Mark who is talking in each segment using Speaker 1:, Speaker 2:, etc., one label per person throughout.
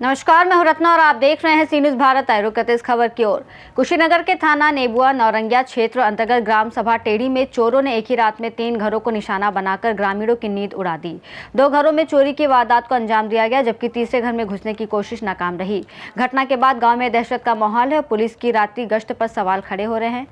Speaker 1: नमस्कार, मैं हूं रत्ना और आप देख रहे हैं सी न्यूज़ भारत। आए रुक इस खबर की ओर। कुशीनगर के थाना नेबुआ नौरंगिया क्षेत्र अंतर्गत ग्राम सभा टेढ़ी में चोरों ने एक ही रात में 3 घरों को निशाना बनाकर ग्रामीणों की नींद उड़ा दी। 2 घरों में चोरी की वारदात को अंजाम दिया गया, जबकि तीसरे घर में घुसने की कोशिश नाकाम रही। घटना के बाद गाँव में दहशत का माहौल है और पुलिस की रात्रि गश्त पर सवाल खड़े हो रहे हैं।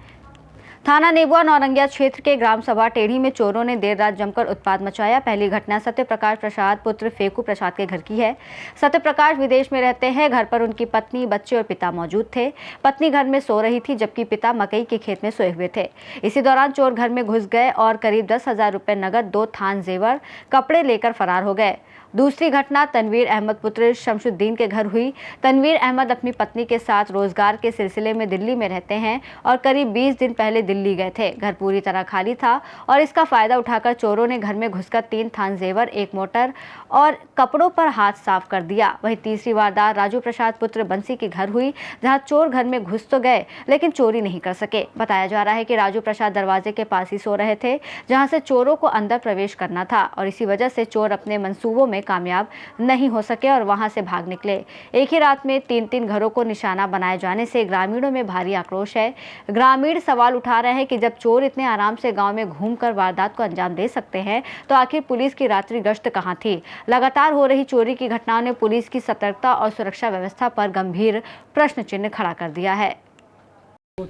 Speaker 1: थाना नेबुआ नौरंगिया क्षेत्र के ग्राम सभा टेढ़ी में चोरों ने देर रात जमकर उत्पात मचाया। पहली घटना सत्यप्रकाश प्रसाद पुत्र फेकू प्रसाद के घर की है। सत्यप्रकाश विदेश में रहते हैं। घर पर उनकी पत्नी, बच्चे और पिता मौजूद थे। पत्नी घर में सो रही थी, जबकि पिता मकई के खेत में सोए हुए थे। इसी दौरान चोर घर में घुस गए और करीब 10,000 रुपए नगद, 2 थान जेवर, कपड़े लेकर फरार हो गए। दूसरी घटना तनवीर अहमद पुत्र शमशुद्दीन के घर हुई। तनवीर अहमद अपनी पत्नी के साथ रोजगार के सिलसिले में दिल्ली में रहते हैं और करीब 20 दिन पहले दिल्ली गए थे। घर पूरी तरह खाली था और इसका फायदा उठाकर चोरों ने घर में घुसकर 3 थान जेवर, 1 मोटर और कपड़ों पर हाथ साफ कर दिया। वहीं तीसरी वारदात राजू प्रसाद पुत्र बंसी के घर हुई, जहां चोर घर में घुस तो गए लेकिन चोरी नहीं कर सके। बताया जा रहा है कि राजू प्रसाद दरवाजे के पास ही सो रहे थे, जहां से चोरों को अंदर प्रवेश करना था और इसी वजह से चोर अपने मंसूबों में कामयाब नहीं हो सके और वहां से भाग निकले। एक ही रात में 3 घरों को निशाना बनाए जाने से ग्रामीणों में भारी आक्रोश है। ग्रामीण सवाल उठा रहे हैं कि जब चोर इतने आराम से गांव में घूमकर वारदात को अंजाम दे सकते हैं, तो आखिर पुलिस की रात्रि गश्त कहां थी। लगातार हो रही चोरी की घटनाओं ने पुलिस की सतर्कता और सुरक्षा व्यवस्था पर गंभीर प्रश्न चिन्ह खड़ा कर दिया है।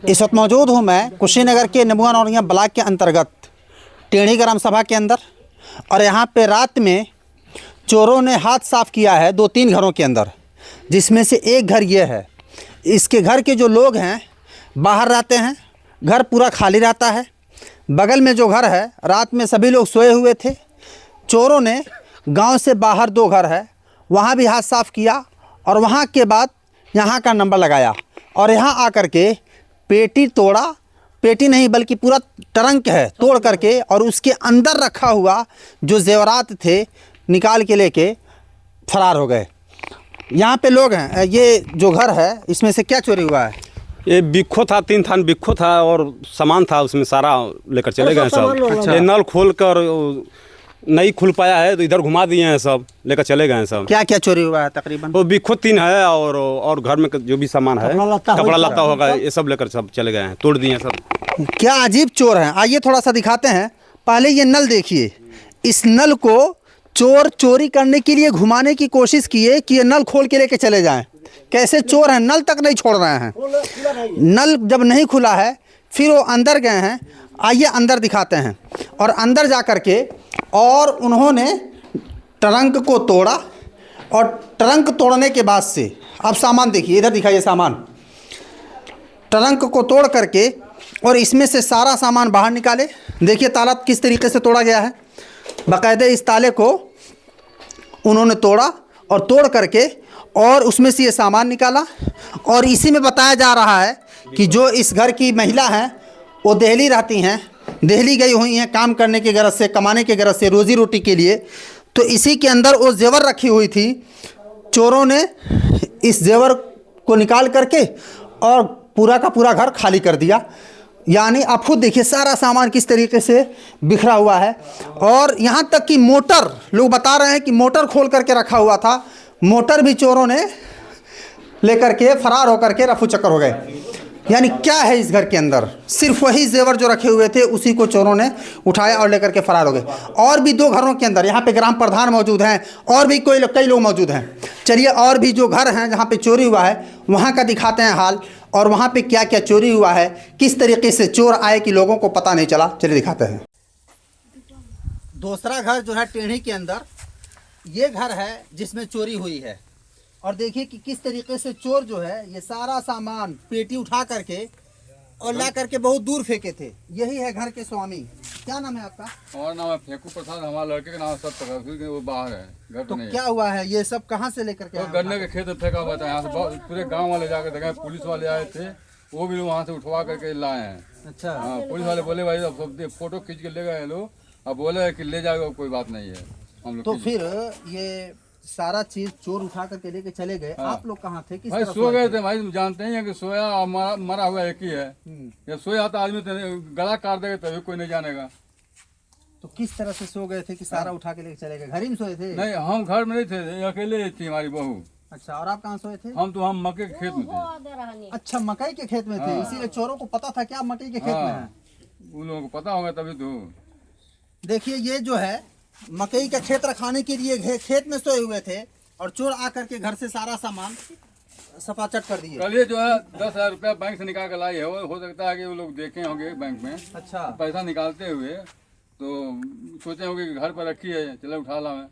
Speaker 2: इस वक्त मौजूद हूँ मैं कुशीनगर के नेबुआ नौरंगिया ब्लॉक के अंतर्गत टेढ़ी ग्राम सभा के अंदर, और यहाँ पे रात में चोरों ने हाथ साफ किया है 2-3 घरों के अंदर, जिसमें से एक घर ये है। इसके घर के जो लोग हैं बाहर रहते हैं, घर पूरा खाली रहता है। बगल में जो घर है, रात में सभी लोग सोए हुए थे। चोरों ने गांव से बाहर 2 घर है, वहाँ भी हाथ साफ किया और वहाँ के बाद यहाँ का नंबर लगाया और यहाँ आकर के पेटी तोड़ा, पेटी नहीं बल्कि पूरा ट्रंक है तोड़ करके, और उसके अंदर रखा हुआ जो जेवरात थे निकाल के लेके फरार हो गए। यहाँ पे लोग हैं। ये जो घर है इसमें से क्या चोरी हुआ है?
Speaker 3: ये बिक्खो था, 3 थान बिक्खो था और सामान था उसमें, सारा लेकर चले गए सब। अच्छा। ये नल खोल कर नहीं खुल पाया है तो इधर घुमा दिए हैं, सब लेकर चले गए हैं सब।
Speaker 2: क्या क्या चोरी हुआ है तकरीबन?
Speaker 3: वो बिक्खो 3 है और घर में जो भी सामान है, कपड़ा लत्ता होगा, ये सब लेकर सब चले गए हैं, तोड़ दिए सब।
Speaker 2: क्या अजीब चोर हैं। आइए थोड़ा सा दिखाते हैं। पहले ये नल देखिए। इस नल को चोर चोरी करने के लिए घुमाने की कोशिश किए कि ये नल खोल के लेके चले जाएं। कैसे चोर हैं, नल तक नहीं छोड़ रहे हैं। नल जब नहीं खुला है फिर वो अंदर गए हैं। आइए अंदर दिखाते हैं। और अंदर जा कर के और उन्होंने ट्रंक को तोड़ा, और ट्रंक तोड़ने के बाद से अब सामान देखिए, इधर दिखाइए सामान। ट्रंक को तोड़ करके और इसमें से सारा सामान बाहर निकाले। देखिए ताला किस तरीके से तोड़ा गया है। बाकायदे इस ताले को उन्होंने तोड़ा और तोड़ करके और उसमें से ये सामान निकाला। और इसी में बताया जा रहा है कि जो इस घर की महिला हैं वो दिल्ली रहती हैं, दिल्ली गई हुई हैं काम करने की गरज से, कमाने की गरज से, रोज़ी रोटी के लिए। तो इसी के अंदर वो जेवर रखी हुई थी। चोरों ने इस जेवर को निकाल करके और पूरा का पूरा घर खाली कर दिया। यानी आप खुद देखिए सारा सामान किस तरीके से बिखरा हुआ है। और यहाँ तक कि मोटर, लोग बता रहे हैं कि मोटर खोल करके रखा हुआ था, मोटर भी चोरों ने लेकर के फरार होकर के रफू चक्कर हो गए। यानी क्या है इस घर के अंदर? सिर्फ वही जेवर जो रखे हुए थे उसी को चोरों ने उठाया और लेकर के फरार हो गए। और भी 2 घरों के अंदर, यहाँ पे ग्राम प्रधान मौजूद हैं और भी कई लोग मौजूद हैं। चलिए और भी जो घर हैं जहाँ पे चोरी हुआ है वहाँ का दिखाते हैं हाल, और वहाँ पे क्या क्या चोरी हुआ है, किस तरीके से चोर आए कि लोगों को पता नहीं चला। चलिए दिखाते हैं। दूसरा घर जो है टेढ़ी के अंदर, ये घर है जिसमें चोरी हुई है। और देखिए कि किस तरीके से चोर जो है ये सारा सामान पेटी उठा करके और ला करके बहुत दूर फेंके थे। यही है घर के स्वामी। क्या नाम है आपका?
Speaker 4: और नाम है फेकू प्रसाद। हमारे लड़के का नाम सत्यप्रकाश, वो बाहर है, घर
Speaker 2: तो
Speaker 4: नहीं
Speaker 2: क्या हुआ है? ये सब कहाँ से लेकर के?
Speaker 4: तो गन्ने के खेत में फेंका हुआ था। यहाँ से पूरे गांव वाले जाकर देखे, पुलिस वाले आए थे, वो भी वहाँ से उठवा करके लाए हैं।
Speaker 2: अच्छा।
Speaker 4: हाँ, पुलिस वाले बोले भाई अब सब फोटो खींच के ले गए लोग, अब बोले कि ले जाएगा, कोई बात नहीं है। हम लोग
Speaker 2: तो फिर ये सारा चीज चोर उठा करके लेके चले गए।
Speaker 4: हाँ।
Speaker 2: आप लोग कहाँ थे? किस
Speaker 4: भाई
Speaker 2: तरफ
Speaker 4: सो गए थे भाई, जानते ही हैं कि सोया और मरा हुआ एक ही है। या सोया था आदमी तो गला काट देगा तभी कोई नहीं जानेगा।
Speaker 2: तो किस तरह से सो गए थे कि सारा उठा के लेके चले गए? घर ही में सोए थे?
Speaker 4: नहीं, हम घर में नहीं थे, अकेले थी हमारी बहू।
Speaker 2: अच्छा, और आप कहाँ सोए थे?
Speaker 4: हम मक्के के खेत में थे।
Speaker 2: अच्छा, मकई के खेत में थे, इसीलिए चोरों को पता था कि आप मकई के खेत में हैं।
Speaker 4: उन लोगों को पता होगा तभी तो।
Speaker 2: देखिए, ये जो है मकई का खेत रखाने के लिए खेत में सोए हुए थे और चोर आकर के घर से सारा सामान सफाचट कर दिए।
Speaker 4: कल ये जो है 10,000 रुपया बैंक से निकाल कर लाई है, हो सकता है कि वो लोग देखे होंगे बैंक में।
Speaker 2: अच्छा,
Speaker 4: पैसा निकालते हुए तो सोचे होंगे कि घर पर रखी है, चलो उठा ला मैं।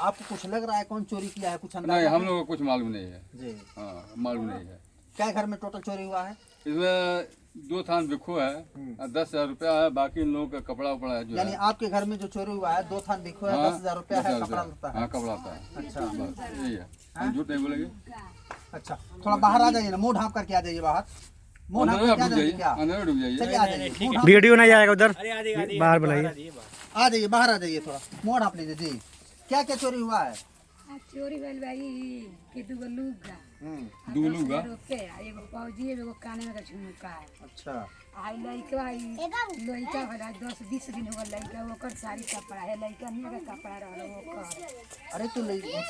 Speaker 2: आपको कुछ लग रहा है कौन चोरी किया है? कुछ अंदाजा
Speaker 4: नहीं, हम
Speaker 2: है?
Speaker 4: लोग को कुछ मालूम नहीं है।
Speaker 2: जी,
Speaker 4: हाँ, मालूम नहीं है।
Speaker 2: क्या घर में टोटल चोरी हुआ है?
Speaker 4: इसमें 2 थान बिक्खू है और 10,000 रुपया है, बाकी इन लोगों का कपड़ा उपड़ा है जो
Speaker 2: यानी
Speaker 4: है।
Speaker 2: आपके घर में जो चोरी हुआ है 2 थान बिक्खू है,
Speaker 4: हाँ,
Speaker 2: 10,000 रुपया है,
Speaker 4: 10,000
Speaker 2: कपड़ा लगता है।
Speaker 4: हाँ, कपड़ा आता है।
Speaker 2: अच्छा,
Speaker 4: बस यही है, हम झूठ नहीं बोलेंगे।
Speaker 2: अच्छा, थोड़ा बाहर आ जाइए ना, मुंह ढांप करके आ जाइए बाहर। मुंह ढांप
Speaker 4: अंदर
Speaker 2: करके आ
Speaker 4: डूब
Speaker 2: जाइए
Speaker 4: जाइए,
Speaker 2: क्या?
Speaker 4: अंदर डूब जाइए।
Speaker 2: चलिए आ जाइए, मुंह ढांप-
Speaker 5: वीडियो नहीं आएगा उधर, बाहर बुलाइए।
Speaker 2: आ जाइए, बाहर आ जाइए, थोड़ा मुंह ढांप लीजिए जी। क्या क्या चोरी हुआ है?
Speaker 6: चोरी भइल भाई कि दूगो लुगा
Speaker 4: दू लुगा।
Speaker 6: रुपया एगो पौजी एगो काने में का झुमका है।
Speaker 2: अच्छा,
Speaker 6: आई लइका आई लइका भला 10-20 दिन हो गल लइका ओकर सारी कपड़ा है, लइका नहीं का कपड़ा रहल ओकर।
Speaker 2: अरे तो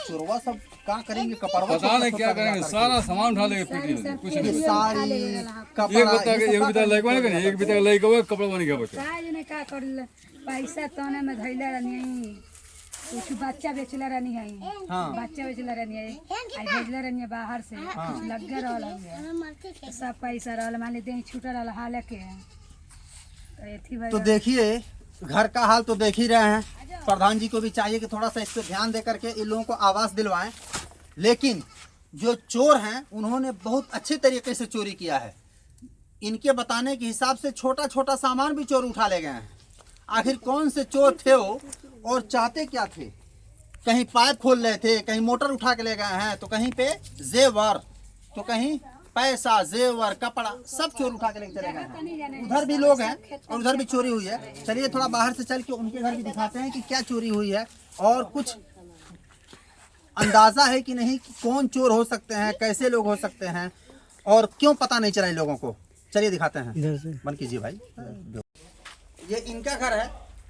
Speaker 2: चोरवा सब क्या करेंगे? कपड़वा
Speaker 4: पता नहीं क्या करेंगे, सारा सामान उठा लेंगे पीटी में, कुछ नहीं।
Speaker 2: ये साड़ी
Speaker 4: एक
Speaker 2: कपड़ा
Speaker 4: बता के एक बिता लइका नहीं करे, एक बिता लइका वो कपड़ा बन गया बच्चा।
Speaker 6: काज ने का करल पैसा तने में धइला रहनी, कुछ बच्चा बेचला रहनी है।
Speaker 2: हाँ।
Speaker 6: बच्चा बेचला रहनी है, आई भेजला रहनी है बाहर से, कुछ लग गया रहल है। सब पैसा रहल मान ले दे छूटा रहल हाल के तो एथी भाई।
Speaker 2: तो देखिए, घर का हाल तो देख ही रहे हैं। प्रधान जी को भी चाहिए कि थोड़ा सा इस पर ध्यान दे करके इन लोगों को आवास दिलवाएं। लेकिन जो चोर हैं उन्होंने बहुत अच्छे तरीके से चोरी किया है। इनके बताने के हिसाब से छोटा छोटा सामान भी चोर उठा ले गए हैं। आखिर कौन से चोर थे वो और चाहते क्या थे? कहीं पाइप खोल रहे थे, कहीं मोटर उठा के ले गए हैं, तो कहीं पे जेवर, तो कहीं पैसा, जेवर, कपड़ा, सब चोर उठा के लेके चले गए हैं। उधर भी लोग हैं और उधर भी चोरी हुई है। चलिए थोड़ा बाहर से चल के उनके घर भी दिखाते हैं कि क्या चोरी हुई है और कुछ अंदाजा है कि नहीं कि कौन चोर हो सकते हैं, कैसे लोग हो सकते हैं और क्यों पता नहीं चला इन लोगों को। चलिए दिखाते हैं,
Speaker 5: इधर से
Speaker 2: बंद कीजिए भाई। ये इनका घर है,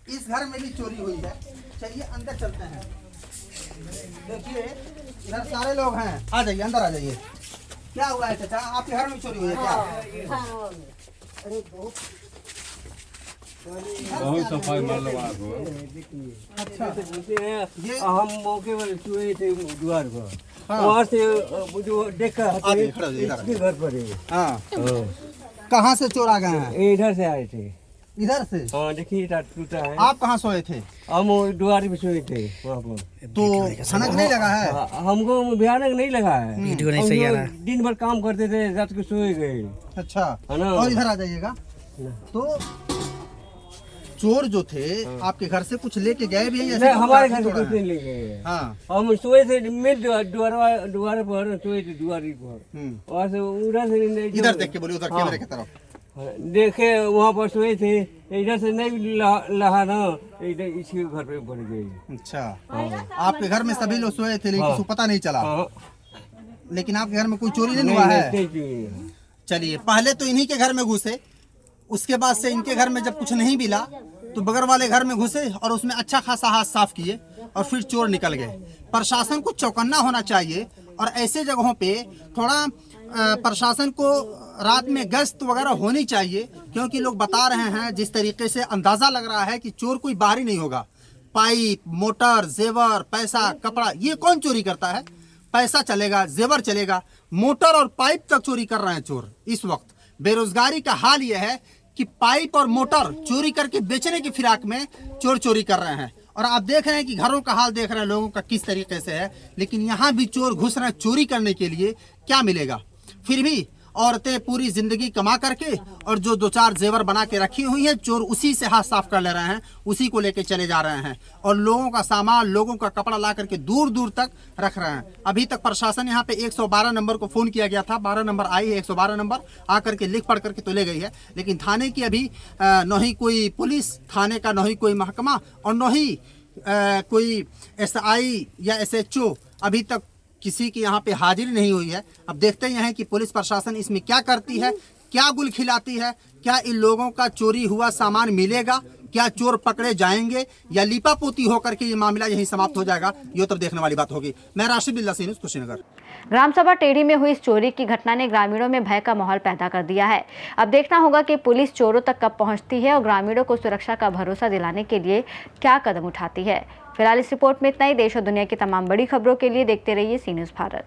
Speaker 2: इस घर में भी चोरी हुई है। चलिए अंदर चलते हैं। देखिए इधर सारे लोग हैं, आ जाइए अंदर आ जाइए। क्या हुआ है चाचा, आपके घर में चोरी हुई है क्या? अरे
Speaker 4: बहुत सफाई मतलब आपको।
Speaker 2: अच्छा, ये
Speaker 7: हम मौके पर सोए थे द्वार पर,
Speaker 2: हाँ।
Speaker 7: वहाँ से जो देखा
Speaker 2: आ जाइए, खड़े हो जाइए, इधर आ
Speaker 7: इसके घर पर है।
Speaker 2: हाँ, कहाँ से चोर आ गए हैं?
Speaker 7: ये इधर से आए थे।
Speaker 2: इधर से?
Speaker 7: हाँ देखिए इधर टूटा है।
Speaker 2: आप कहाँ सोए थे?
Speaker 7: हम द्वार पे सोए थे वहाँ पर।
Speaker 2: तो सनक नहीं लगा है?
Speaker 7: हमको भयानक नहीं लगा है।
Speaker 5: वीडियो नहीं सही आ रहा है।
Speaker 7: हम दिन भर काम करते थे, रात को सोए गए।
Speaker 2: अच्छा,
Speaker 7: है ना?
Speaker 2: और इधर आ जाइएगा। तो चोर जो थे आपके घर से कुछ लेके गए भी हैं या
Speaker 7: नहीं,
Speaker 2: सिर्फ
Speaker 7: हमारे
Speaker 2: काफी
Speaker 7: घर से
Speaker 2: तोड़ा
Speaker 7: कुछ
Speaker 2: है?
Speaker 7: नहीं ले गए।
Speaker 2: हाँ,
Speaker 7: हम सोए थे मिल द्वार पर सोए थे, द्वारी पर। वहाँ से उधर से नहीं
Speaker 2: इधर देख के बोलिए, उधर कैमरे की तरफ।
Speaker 7: देखे वहाँ पर सोए थे, इधर से नहीं लहा ना, इधर इसके घर पे पड़ गए।
Speaker 2: अच्छा, आपके घर में सभी लोग सोए थे लेकिन किसी को पता नहीं चला।
Speaker 7: हाँ,
Speaker 2: लेकिन आपके घर में कोई चोरी नहीं हुआ है?
Speaker 7: नहीं किए।
Speaker 2: चलिए, पहले तो इन्हीं के घर में घुसे, उसके बाद से इनके घर में जब कुछ नहीं मिला तो बगल वाले घर में घुसे और उसमें अच्छा खासा हाथ साफ किए और फिर चोर निकल गए। प्रशासन को चौकन्ना होना चाहिए और ऐसे जगहों पे थोड़ा प्रशासन को रात में गश्त वगैरह होनी चाहिए, क्योंकि लोग बता रहे हैं जिस तरीके से अंदाज़ा लग रहा है कि चोर कोई बाहरी नहीं होगा। पाइप, मोटर, जेवर, पैसा, कपड़ा, ये कौन चोरी करता है? पैसा चलेगा, जेवर चलेगा, मोटर और पाइप तक चोरी कर रहे हैं चोर। इस वक्त बेरोजगारी का हाल यह है कि पाइप और मोटर चोरी करके बेचने की फिराक में चोर चोरी कर रहे हैं। और आप देख रहे हैं कि घरों का हाल देख रहे हैं लोगों का किस तरीके से है। लेकिन यहाँ भी चोर घुस रहे हैं चोरी करने के लिए, क्या मिलेगा? फिर भी औरतें पूरी जिंदगी कमा करके और जो 2-4 जेवर बना के रखी हुई हैं, चोर उसी से हाथ साफ कर ले रहे हैं, उसी को लेके चले जा रहे हैं और लोगों का सामान, लोगों का कपड़ा ला करके दूर दूर तक रख रहे हैं। अभी तक प्रशासन यहाँ पे 112 नंबर को फ़ोन किया गया था, 12 नंबर आई है, 112 नंबर आकर के लिख पढ़ करके तो ले गई है, लेकिन थाने की अभी न ही कोई पुलिस थाने का, न ही कोई महकमा और न ही कोई SI या SHO अभी तक किसी की यहाँ पे हाजिरी नहीं हुई है। अब देखते ही हैं कि पुलिस प्रशासन इसमें क्या करती है, क्या गुल खिलाती है, क्या इन लोगों का चोरी हुआ सामान मिलेगा, क्या चोर पकड़े जाएंगे या लीपापोती होकर के ये मामला यहीं समाप्त हो जाएगा, ये तब देखने वाली बात होगी। मैं राशिद बिल्ला, सी न्यूज़, कुशीनगर।
Speaker 1: ग्राम सभा टेढ़ी में हुई इस चोरी की घटना ने ग्रामीणों में भय का माहौल पैदा कर दिया है। अब देखना होगा कि पुलिस चोरों तक कब पहुंचती है और ग्रामीणों को सुरक्षा का भरोसा दिलाने के लिए क्या कदम उठाती है। फिलहाल इस रिपोर्ट में इतना ही। देश और दुनिया की तमाम बड़ी खबरों के लिए देखते रहिए सी न्यूज़ भारत।